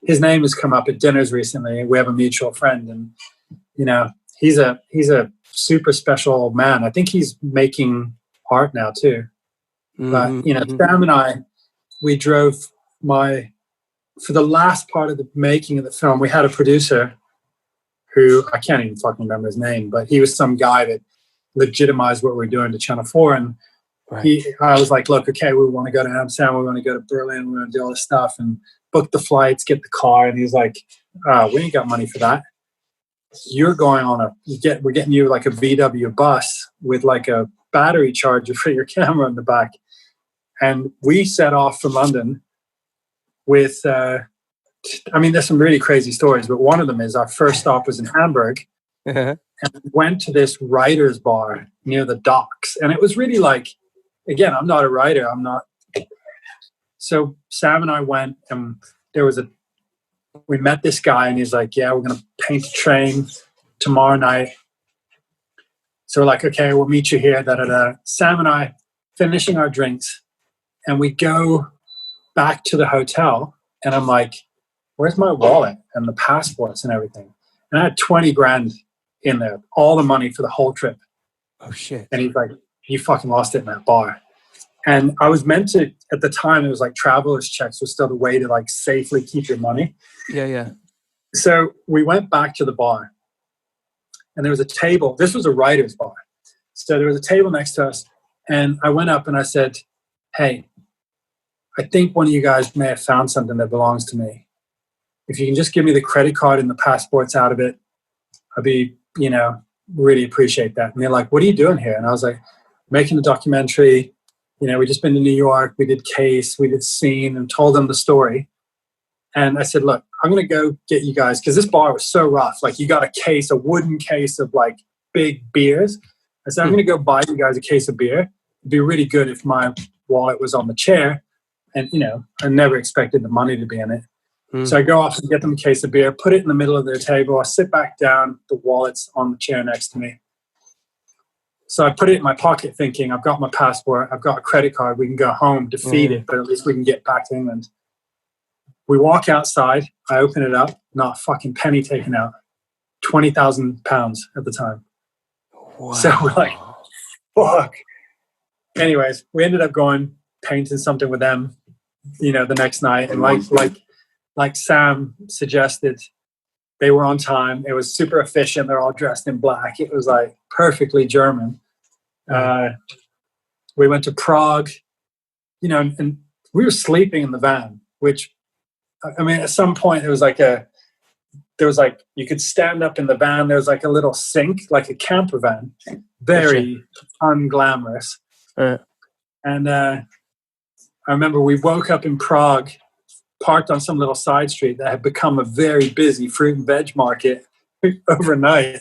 His name has come up at dinners recently. We have a mutual friend, and, you know, he's a super special old man. I think he's making art now too. But, you know, Sam and I, we drove for the last part of the making of the film, we had a producer who, I can't even fucking remember his name, but he was some guy that legitimized what we were doing to Channel 4. And I was like, look, okay, we want to go to Amsterdam, we want to go to Berlin, we want to do all this stuff and book the flights, get the car. And he's like, we ain't got money for that. You're going on we're getting you like a VW bus with like a battery charger for your camera in the back. And we set off from London with, I mean, there's some really crazy stories, but one of them is our first stop was in Hamburg. And we went to this writer's bar near the docks. And it was really like, again, I'm not a writer. So Sam and I went, and we met this guy, and he's like, yeah, we're going to paint a train tomorrow night. So we're like, okay, we'll meet you here. Sam and I finishing our drinks, and we go back to the hotel, and I'm like, where's my wallet and the passports and everything? And I had 20 grand in there, all the money for the whole trip. Oh shit. And he's like, you fucking lost it in that bar. And I was meant to, at the time, it was like traveler's checks was still the way to like safely keep your money. Yeah. So we went back to the bar, and there was a table. This was a writer's bar. So there was a table next to us, and I went up and I said, hey, I think one of you guys may have found something that belongs to me. If you can just give me the credit card and the passports out of it, I'd be, you know, really appreciate that. And they're like, what are you doing here? And I was like, making a documentary. we just been to New York, we did Case, we did Scene, and told them the story. And I said, look, I'm going to go get you guys, because this bar was so rough. Like, you got a wooden case of like big beers. I said, I'm going to go buy you guys a case of beer. It'd be really good if my wallet was on the chair. And, I never expected the money to be in it. So I go off and get them a case of beer, put it in the middle of their table. I sit back down, the wallet's on the chair next to me. So I put it in my pocket thinking, I've got my passport, I've got a credit card, we can go home, defeat it, but at least we can get back to England. We walk outside, I open it up, not a fucking penny taken out. £20,000 at the time. Wow. So we're like, fuck. Anyways, we ended up going, painting something with them, the next night. And like Sam suggested, they were on time. It was super efficient. They're all dressed in black. It was like perfectly German. We went to Prague, and we were sleeping in the van, which, I mean, at some point there was like you could stand up in the van. There was like a little sink, like a camper van, very unglamorous. And I remember we woke up in Prague, parked on some little side street that had become a very busy fruit and veg market overnight.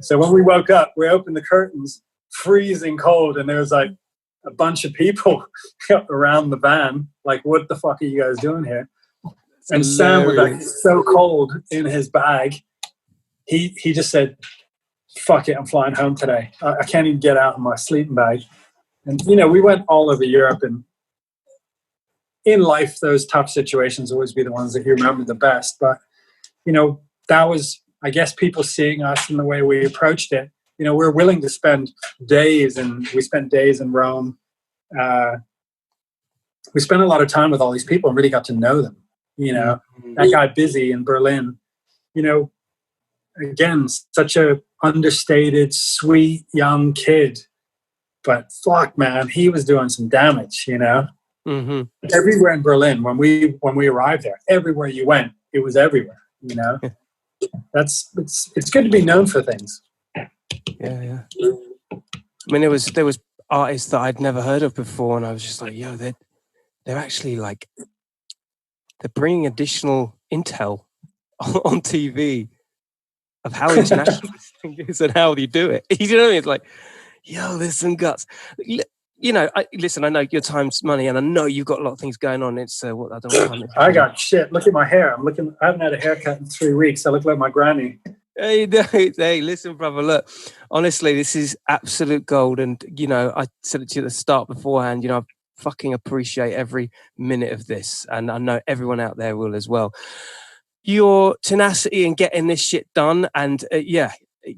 So when we woke up, we opened the curtains, freezing cold, and there was like a bunch of people around the van. Like, what the fuck are you guys doing here? And Sam was like so cold in his bag. He just said, fuck it, I'm flying home today. I can't even get out of my sleeping bag. And, we went all over Europe, and in life, those tough situations always be the ones that you remember the best. But, that was, I guess, people seeing us and the way we approached it. We're willing to spend days, and we spent days in Rome. We spent a lot of time with all these people and really got to know them. That guy Busy in Berlin, again, such a understated, sweet, young kid. But fuck, man, he was doing some damage, Everywhere in Berlin, when we arrived there, everywhere you went, it was everywhere, It's good to be known for things. Yeah. I mean, there was artists that I'd never heard of before, and I was just like, yo, they're actually like, they're bringing additional intel on TV of how international this thing is and how you do it. You know what I mean? It's like, yo, there's some guts. Listen, I know your time's money, and I know you've got a lot of things going on. It's what I don't want to. I got shit. Look at my hair. I haven't had a haircut in 3 weeks. I look like my granny. Hey, listen, brother. Look, honestly, this is absolute gold. And I said it to you at the start beforehand. I fucking appreciate every minute of this, and I know everyone out there will as well. Your tenacity in getting this shit done, and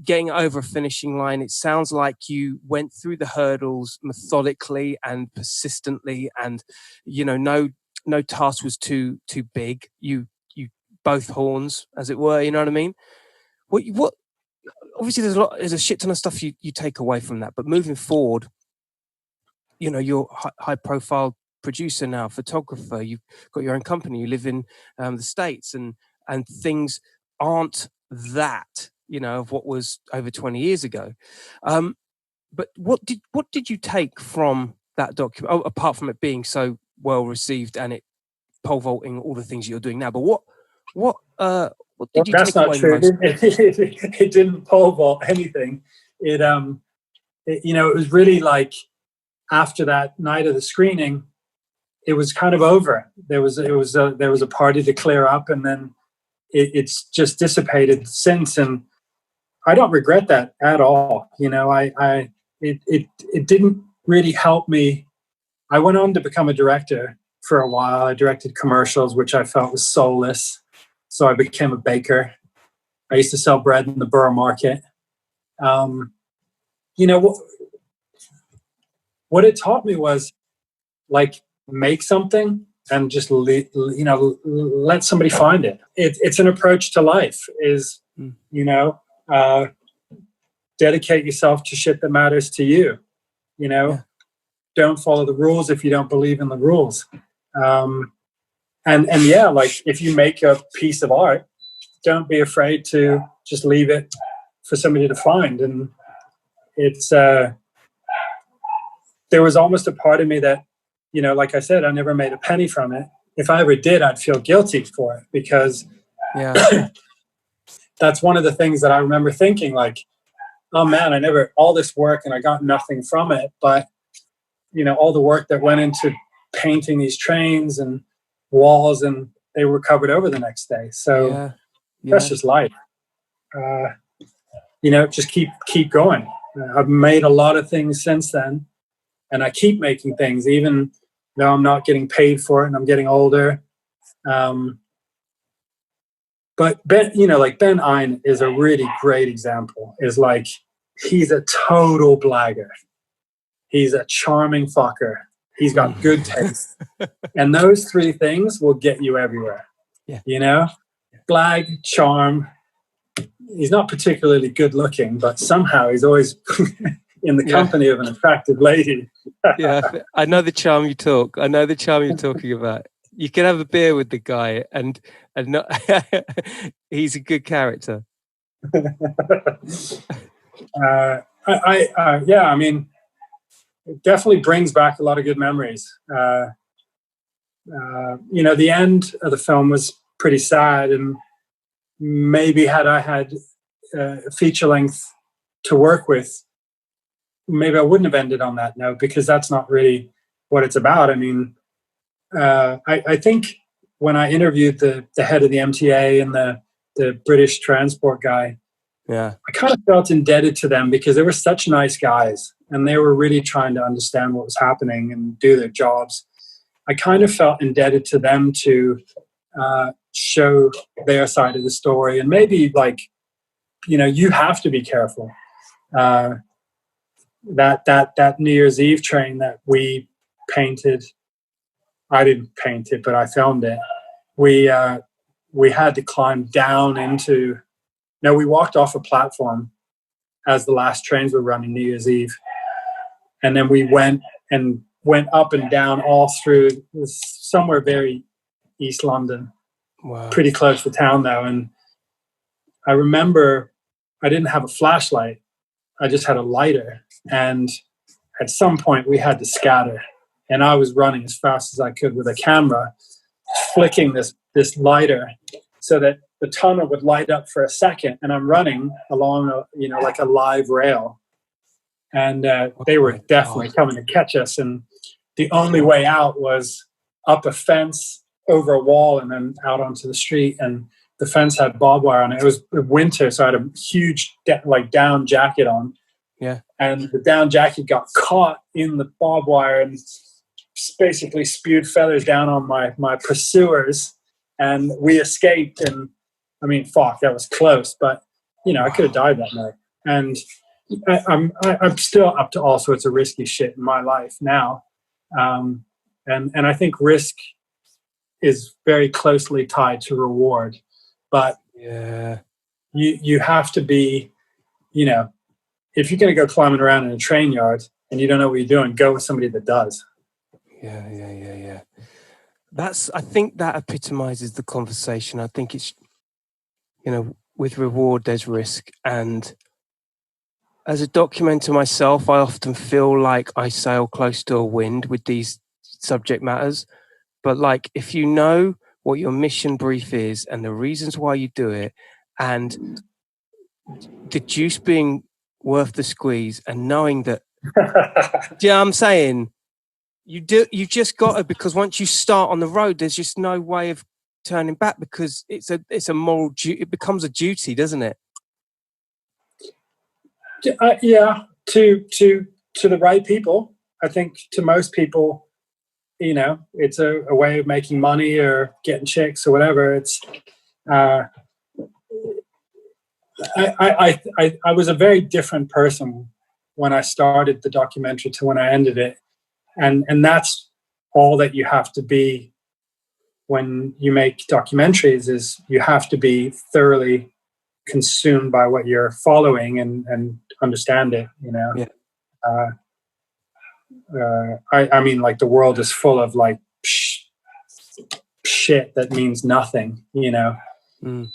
getting over a finishing line. It sounds like you went through the hurdles methodically and persistently, and no task was too big. You both horns, as it were. You know what I mean? What? Obviously, there's a shit ton of stuff you take away from that. But moving forward, you're high profile producer now, photographer. You've got your own company. You live in the States, and things aren't that. Of what was over 20 years ago. But what did you take from that document, apart from it being so well received and it pole vaulting all the things you're doing now? But what did you take away? That's not true. It didn't pole vault anything. It was really like after that night of the screening, it was kind of over. There was a party to clear up, and then it's just dissipated since. And I don't regret that at all. It didn't really help me. I went on to become a director for a while. I directed commercials, which I felt was soulless. So I became a baker. I used to sell bread in the borough market. What it taught me was like, make something and just let somebody find it. It's an approach to life. Dedicate yourself to shit that matters to you. Don't follow the rules if you don't believe in the rules. Like if you make a piece of art, don't be afraid to just leave it for somebody to find. And it's there was almost a part of me that, you know, like I said, I never made a penny from it. If I ever did, I'd feel guilty for it, because that's one of the things that I remember thinking, like, oh man, all this work and I got nothing from it. But, you know, all the work that went into painting these trains and walls, and they were covered over the next day. So that's just life. You know, just keep going. I've made a lot of things since then, and I keep making things, even though I'm not getting paid for it and I'm getting older. But Ben, you know, like Ben Ein is a really great example. Is like, he's a total blagger. He's a charming fucker. He's got good taste. And those three things will get you everywhere. Yeah. You know, blag, charm. He's not particularly good looking, but somehow he's always in the company of an attractive lady. Yeah, I know the charm you talk. I know the charm you're talking about. You can have a beer with the guy and not he's a good character. I mean, it definitely brings back a lot of good memories. You know, the end of the film was pretty sad, and maybe had I had a feature length to work with, maybe I wouldn't have ended on that note, because that's not really what it's about. I mean, I think when I interviewed the head of the MTA and the British transport guy, I kind of felt indebted to them, because they were such nice guys and they were really trying to understand what was happening and do their jobs. I kind of felt indebted to them to show their side of the story. And maybe, like, you know, you have to be careful. That New Year's Eve train that we painted, I didn't paint it, but I filmed it. We had to climb down into. No, we walked off a platform as the last trains were running New Year's Eve, and then we went up and down all through somewhere very East London. Wow. Pretty close to town though. And I remember I didn't have a flashlight. I just had a lighter. And at some point we had to scatter. And I was running as fast as I could with a camera, flicking this lighter so that the tunnel would light up for a second. And I'm running along, like a live rail. And they were definitely coming to catch us. And the only way out was up a fence, over a wall, and then out onto the street. And the fence had barbed wire on it. It was winter, so I had a huge down jacket on. Yeah. And the down jacket got caught in the barbed wire and basically spewed feathers down on my pursuers. And we escaped. And I mean, fuck, that was close. But, you know, I could have died that night. And I'm still up to all sorts of risky shit in my life now. And I think risk is very closely tied to reward. But you have to be, you know, if you're going to go climbing around in a train yard and you don't know what you're doing, go with somebody that does. Yeah. I think that epitomizes the conversation. I think it's, you know, with reward, there's risk. And as a documenter myself, I often feel like I sail close to a wind with these subject matters. But like, if you know what your mission brief is and the reasons why you do it, and the juice being worth the squeeze, and knowing that, you know what I'm saying? You just got to, because once you start on the road, there's just no way of turning back, because it's a moral duty. It becomes a duty, doesn't it? Yeah, to the right people. I think to most people, you know, it's a way of making money or getting chicks or whatever. It's I was a very different person when I started the documentary to when I ended it, and that's all that you have to be when you make documentaries, is you have to be thoroughly consumed by what you're following and understand it, you know. I mean, like, the world is full of like shit that means nothing, you know.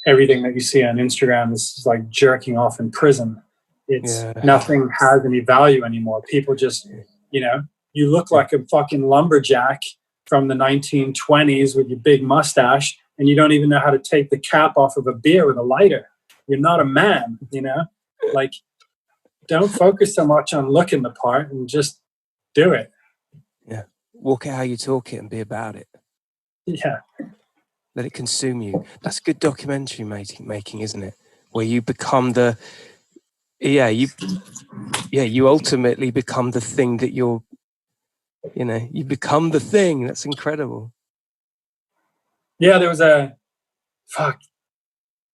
Everything that you see on Instagram is like jerking off in prison. It's nothing has any value anymore. People just, you know, you look like a fucking lumberjack from the 1920s with your big mustache, and you don't even know how to take the cap off of a beer with a lighter. You're not a man, you know? Like, don't focus so much on looking the part and just do it. Yeah. Walk it how you talk it and be about it. Yeah. Let it consume you. That's good documentary making, isn't it? Where you become you ultimately become the thing that you become the thing. That's incredible. Yeah, there was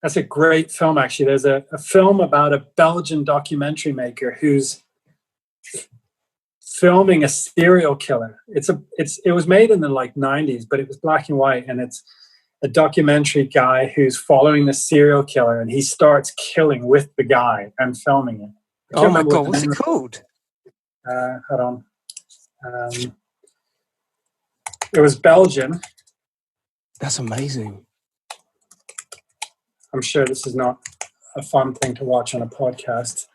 that's a great film, actually. There's a film about a Belgian documentary maker who's filming a serial killer. It was made in the like 90s, but it was black and white, and it's a documentary guy who's following the serial killer, and he starts killing with the guy and filming it. Oh my God, what's it called? Hold on. It was Belgian. That's amazing. I'm sure this is not a fun thing to watch on a podcast.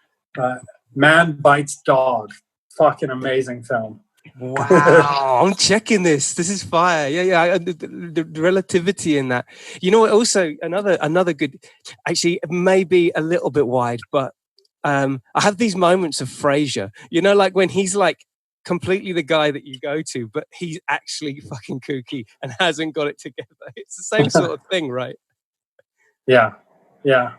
Man Bites Dog. Fucking amazing film. Wow, I'm checking this. This is fire. Yeah. The relativity in that. You know what? Also, another good. Actually, maybe a little bit wide, but I have these moments of Frasier. You know, like when he's like completely the guy that you go to, but he's actually fucking kooky and hasn't got it together. It's the same sort of thing, right? Yeah. You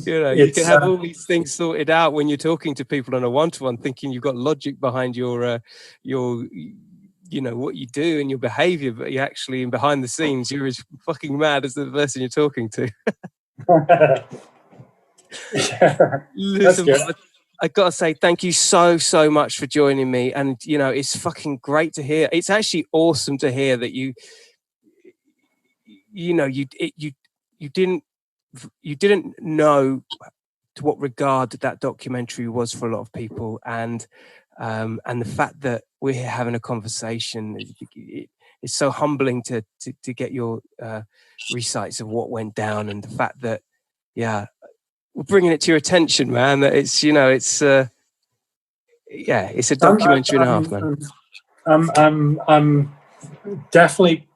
know, you can have all these things sorted out when you're talking to people on a one-to-one, thinking you've got logic behind your you know, what you do and your behavior, but you actually, behind the scenes, you're as fucking mad as the person you're talking to. Yeah, listen, I gotta say thank you so much for joining me, and you know, it's fucking great to hear. It's actually awesome to hear that you didn't know to what regard that documentary was for a lot of people, and the fact that we're here having a conversation, it's so humbling to get your recites of what went down, and the fact that we're bringing it to your attention, man. That it's, you know, it's a documentary and a half, man. I'm definitely.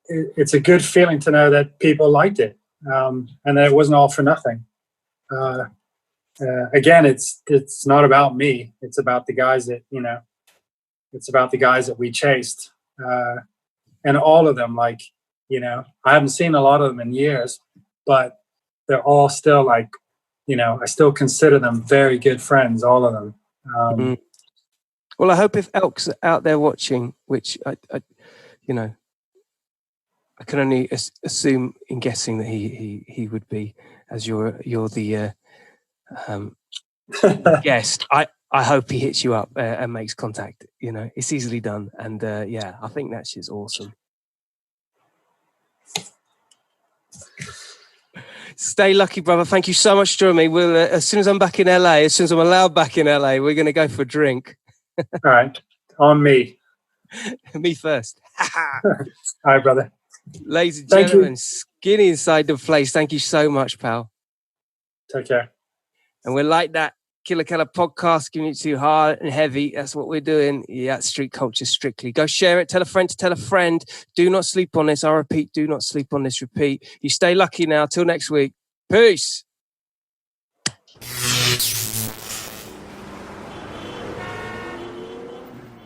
It's a good feeling to know that people liked it, and that it wasn't all for nothing. Again, it's not about me. It's about the guys that, you know. It's about the guys that we chased, and all of them. Like, you know, I haven't seen a lot of them in years, but they're all still like, you know, I still consider them very good friends, all of them. Well, I hope if Elk's out there watching, which I you know, I can only assume in guessing that he would be, as you're the guest. I hope he hits you up and makes contact. You know, it's easily done, and I think that shit's awesome. Stay lucky, brother. Thank you so much for joining me. We'll as soon as I'm back in LA, as soon as I'm allowed back in LA, we're going to go for a drink. All right, on me. Me first. All right, brother. Ladies and gentlemen, Skiny inside the place. Thank you so much, pal. Take care. And we're like that. Killer Keller podcast, giving it to you hard and heavy. That's what we're doing. Yeah, street culture strictly. Go share it. Tell a friend to tell a friend. Do not sleep on this. I repeat, do not sleep on this. Repeat. You stay lucky now. Till next week. Peace.